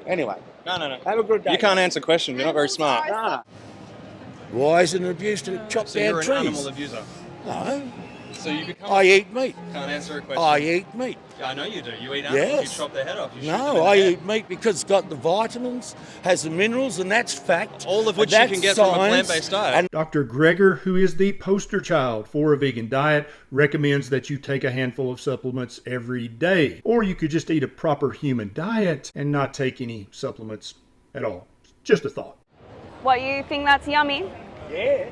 Anyway. No. Have a good day. You can't answer questions. You're not very smart. Nah. Why is it an abuse to chop So down you're an trees? animal abuser. No. So you become... I eat meat. Can't answer a question. I eat meat. Yeah, I know you do. You eat animals. Yes. You chop their head off. You shoot them No, in the I head. eat meat because it's got the vitamins, has the minerals, and that's fact. All of which That's you can get from a science, plant-based diet. And Dr. Greger, who is the poster child for a vegan diet, recommends that you take a handful of supplements every day. Or you could just eat a proper human diet and not take any supplements at all. Just a thought. What, you think that's yummy? yeah.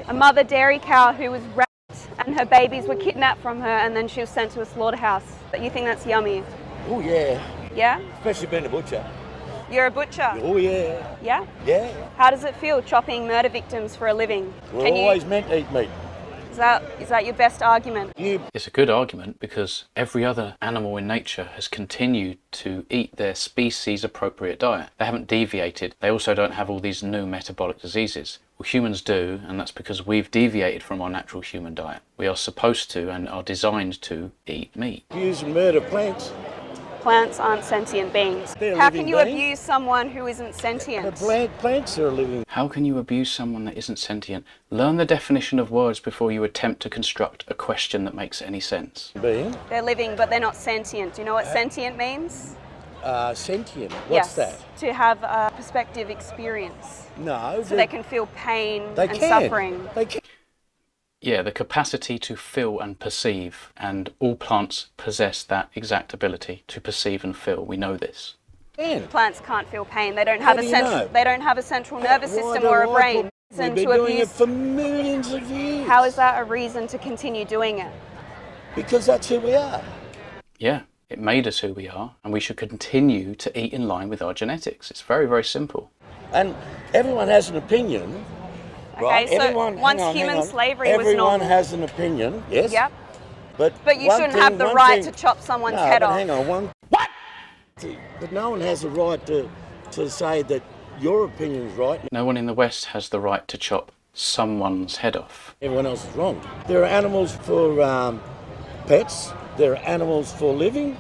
A mother dairy cow who was raped and her babies were kidnapped from her and then she was sent to a slaughterhouse. But you think that's yummy? Oh, yeah. Yeah? Especially being a butcher. You're a butcher? Oh, yeah. Yeah? Yeah. How does it feel chopping murder victims for a living? We're always meant to eat meat. Is that your best argument? It's a good argument because every other animal in nature has continued to eat their species appropriate diet. They haven't deviated. They also don't have all these new metabolic diseases. Well, humans do, and that's because we've deviated from our natural human diet. We are supposed to and are designed to eat meat. Use and murder plants. Plants aren't sentient beings. They're How living can you beings. abuse someone who isn't sentient? Plants are living. How can you abuse someone that isn't sentient? Learn the definition of words before you attempt to construct a question that makes any sense. Being. They're living, but they're not sentient. Do you know what sentient means? Sentient. What's that? To have a perspective experience. No. So they can feel pain They and can. suffering. They can. Yeah, the capacity to feel and perceive, and all plants possess that exact ability to perceive and feel. We know this. Plants can't feel pain. They don't How have do a you central. know? They don't have a central nervous Why system do or a I brain. put- And We've to been doing it abuse. for millions of years. How is that a reason to continue doing it? Because that's who we are. Yeah, it made us who we are, and we should continue to eat in line with our genetics. It's very, very simple. And everyone has an opinion. Right? Okay, so Everyone, once hang on, human hang on. slavery was Everyone normal. has an opinion, yes. Yep. But you shouldn't have the right to chop someone's head off. Hang on, What? But no one has the right to say that your opinion is right. No one in the West has the right to chop someone's head off. Everyone else is wrong. There are animals for pets, there are animals for living,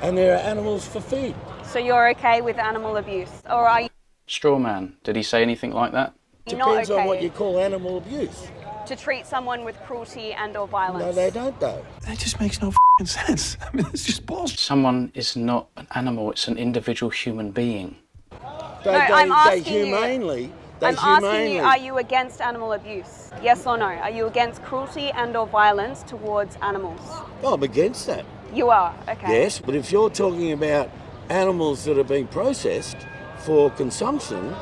and there are animals for feed. So you're okay with animal abuse, or are you Straw man, did he say anything like that? not Depends okay on what you call animal abuse. to treat someone with cruelty and or violence? No, they don't though. That just makes no f***ing sense. I mean, it's just bullshit. Someone is not an animal, it's an individual human being. I'm asking you. humanely, I'm asking you, are you against animal abuse? Yes or no? Are you against cruelty and or violence towards animals? Oh, I'm against that. You are, okay. Yes, but if you're talking about animals that are being processed for consumption,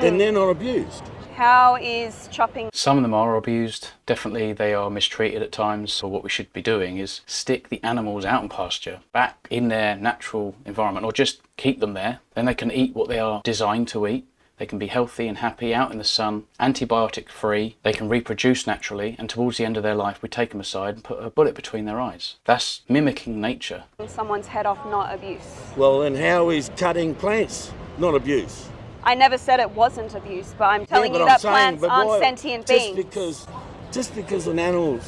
then they're not abused. How is chopping? Some of them are abused. Definitely they are mistreated at times. So what we should be doing is stick the animals out in pasture, back in their natural environment, or just keep them there. Then they can eat what they are designed to eat. They can be healthy and happy out in the sun, antibiotic free. They can reproduce naturally, and towards the end of their life we take them aside and put a bullet between their eyes. That's mimicking nature. Someone's head off, not abuse. Well, then how is cutting plants not abuse? I never said it wasn't abuse, but I'm telling but you I'm that saying, plants but aren't why- sentient just beings. Just because an animal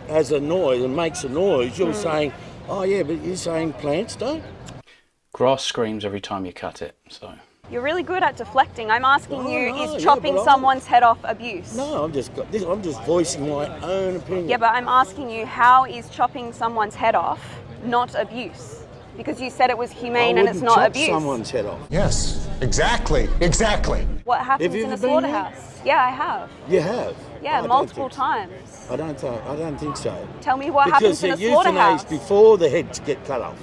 has a noise and makes a noise, you're saying, oh yeah, but you're saying plants don't? Grass screams every time you cut it, so. You're really good at deflecting. I'm asking Oh, you, no, is yeah, chopping but someone's head off abuse? No, I'm just voicing my own opinion. Yeah, but I'm asking you, how is chopping someone's head off not abuse? Because you said it was humane and it's not chop abuse. someone's head off. Yes, exactly. What happens Have you in a ever been there? slaughterhouse? Yeah, I have. You have? Yeah, I don't multiple think so. times. I don't think so. Tell me what Because happens in they're a slaughterhouse. euthanized before the heads get cut off.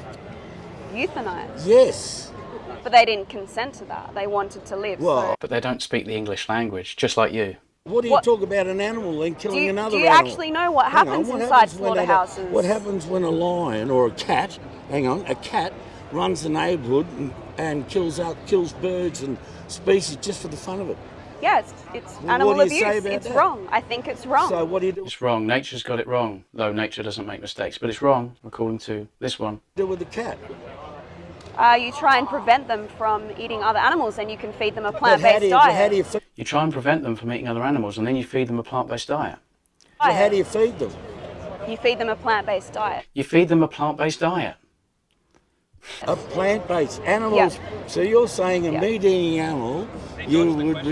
Euthanized. Yes. But they didn't consent to that. They wanted to live. Well, But they don't speak the English language, just like you. what do you What- talk about an animal then killing another do you animal? actually know what Hang on, happens what inside happens when slaughterhouses? What happens when a lion or a cat, a cat runs the neighbourhood and kills birds and species just for the fun of it? Yeah, it's Well, animal what do you say abuse. about It's that? wrong. I think it's wrong. So what do you do It's wrong. Nature's got it wrong. Though nature doesn't make mistakes, but it's wrong according to this one. with the cat? You try and prevent them from eating other animals, and you can feed them a But plant-based diet. how do you feed, You try and prevent them from eating other animals, and then you feed them a plant-based diet. how do you feed them? You feed them a plant-based diet. You feed them a plant-based diet. A plant-based animals. So you're saying a meat-eating animal, you would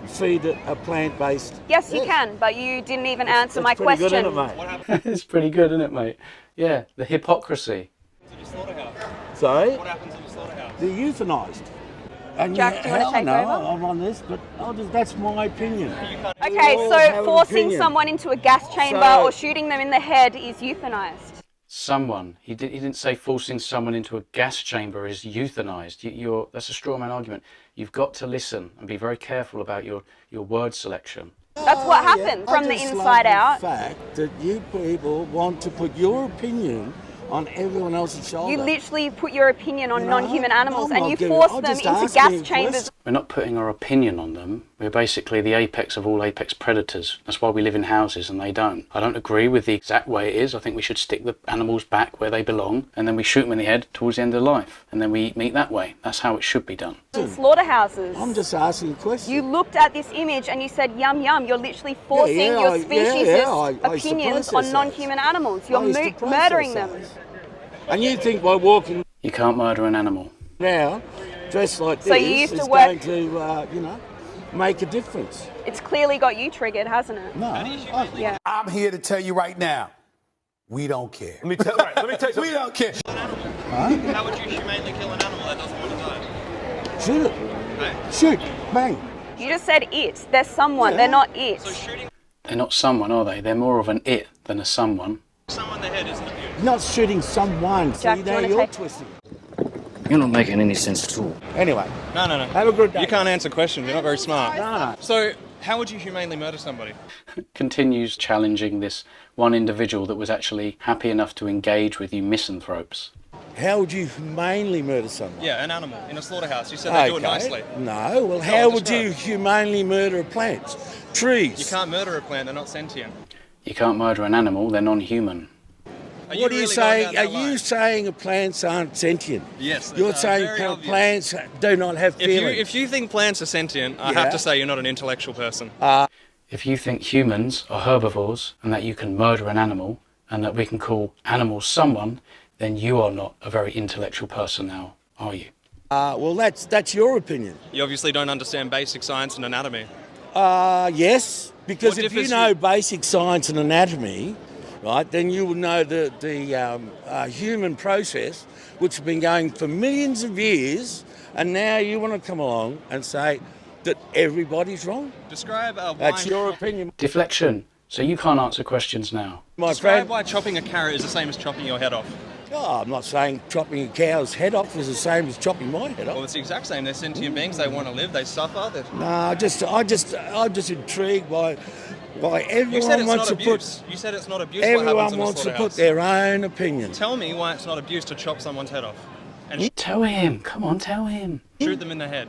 feed it a plant-based. Yes, you can, but you didn't even answer my Pretty good, question. isn't it, mate? It's pretty good, isn't it, mate? Yeah, the hypocrisy. In your slaughterhouse. Sorry? What happens in your slaughterhouse? They're euthanised. And Jack, do you want to take over? I'm on this, but that's my opinion. Okay, all so have an forcing opinion. someone into a gas chamber So- or shooting them in the head is euthanized. Someone. He didn't say forcing someone into a gas chamber is euthanized. That's a straw man argument. You've got to listen and be very careful about your word selection. That's what happened from the inside out. The fact that you people want to put your opinion on everyone else's shoulder. You literally put your opinion on No, non-human animals I'm and not you giving- force I'm them just into asking gas a chambers. question. We're not putting our opinion on them. We're basically the apex of all apex predators. That's why we live in houses and they don't. I don't agree with the exact way it is. I think we should stick the animals back where they belong and then we shoot them in the head towards the end of life and then we eat meat that way. That's how it should be done. Slaughterhouses. I'm just asking a question. You looked at this image and you said, yum, yum. You're literally forcing your species' I used to opinions process on those. non-human animals. You're I used to process murdering them. those. And you think by walking You can't murder an animal. now, dressed like So this, you used to is work- going to, make a difference? It's clearly got you triggered, hasn't it? No. Yeah. I'm here to tell you right now, we don't care. Let me tell you. We don't care. How would you humanely kill an animal that doesn't want to die? Shoot it. Okay? Shoot. Bang. You just said it. They're someone. Yeah. They're not it. So shooting They're not someone, are they? They're more of an it than a someone. someone in the head isn't abuse. Not shooting someone. Jack, See, do you now wanna you're take- twisting. You're not making any sense at all. Anyway, No. have a good day. You can't answer questions. You're not very smart. No. So how would you humanely murder somebody? Continues challenging this one individual that was actually happy enough to engage with you misanthropes. How would you humanely murder someone? Yeah, an animal in a slaughterhouse. You said they do it nicely. No, well, how would you humanely murder a plant? Trees. You can't murder a plant. They're not sentient. You can't murder an animal, they're non-human. Are What are you really saying? going Are down that you line? saying plants aren't sentient? Yes. You're saying very obvious. plants do not have feelings. If you think plants are sentient, I Yeah. have to say you're not an intellectual person. If you think humans are herbivores and that you can murder an animal and that we can call animals someone, then you are not a very intellectual person now, are you? Well, that's your opinion. You obviously don't understand basic science and anatomy. Yes, because What if you differs know you- basic science and anatomy, right, then you will know the human process, which has been going for millions of years, and now you want to come along and say that everybody's wrong. Describe why. That's your opinion, Deflection. So you can't answer questions now. my Describe friend. why chopping a carrot is the same as chopping your head off. Oh, I'm not saying chopping a cow's head off is the same as chopping my head Well, off. it's the exact same. They're sentient beings. They want to live. They suffer. No, I'm just intrigued by why You said everyone it's wants not to abuse. put You said it's not abuse. What happens everyone in a wants to put slaughterhouse? their own opinion. Tell me why it's not abuse to chop someone's head off and Tell him. Come on, tell him. shoot them in the head.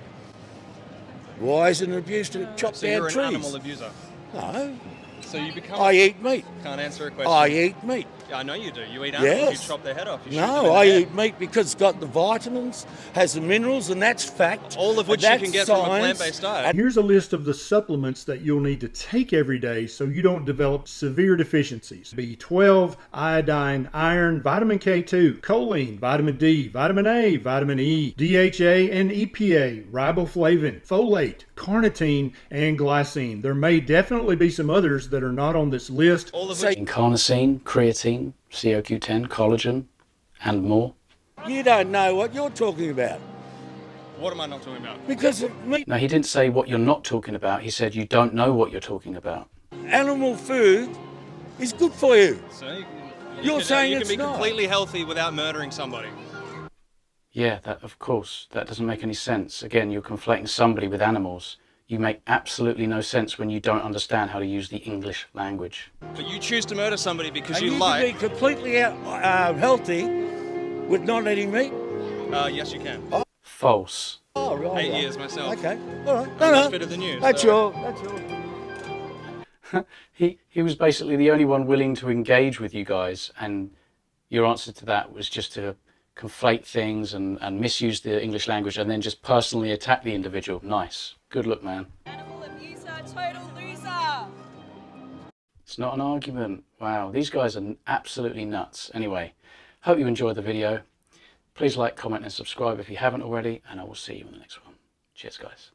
Why is it an abuse to chop So down you're an trees? animal abuser. No, So you become. I eat meat. Can't answer a question. I eat meat. Yeah, I know you do. You eat animals. Yes. You chop their head off. You shoot them in No, the I head. eat meat because it's got the vitamins, has the minerals, and that's fact. All of which you That's can get from a science. plant-based diet. And here's a list of the supplements that you'll need to take every day so you don't develop severe deficiencies. B12, iodine, iron, vitamin K2, choline, vitamin D, vitamin A, vitamin E, DHA and EPA, riboflavin, folate, carnitine, and glycine. There may definitely be some others that are not on this list. All of which. Carnosine, creatine, CoQ10, collagen, and more. You don't know what you're talking about What am I not talking about? because of meat. No, he didn't say what you're not talking about. He said you don't know what you're talking about. Animal food is good for you. So you You're saying you it's can be not. completely healthy without murdering somebody. Yeah, that of course, that doesn't make any sense. Again, you're conflating somebody with animals. You make absolutely no sense when you don't understand how to use the English language. But you choose to murder somebody because And you you like. can be completely healthy with not eating meat. Yes, you can. False. Oh, right. 8 right. years myself. Okay, all right. I'm much fitter than you. That's so- your. He was basically the only one willing to engage with you guys, and your answer to that was just to conflate things and misuse the English language and then just personally attack the individual. Nice. Good look, man. Animal abuser, total loser. It's not an argument. Wow, these guys are absolutely nuts. Anyway, hope you enjoyed the video. Please like, comment and subscribe if you haven't already, and I will see you in the next one. Cheers guys.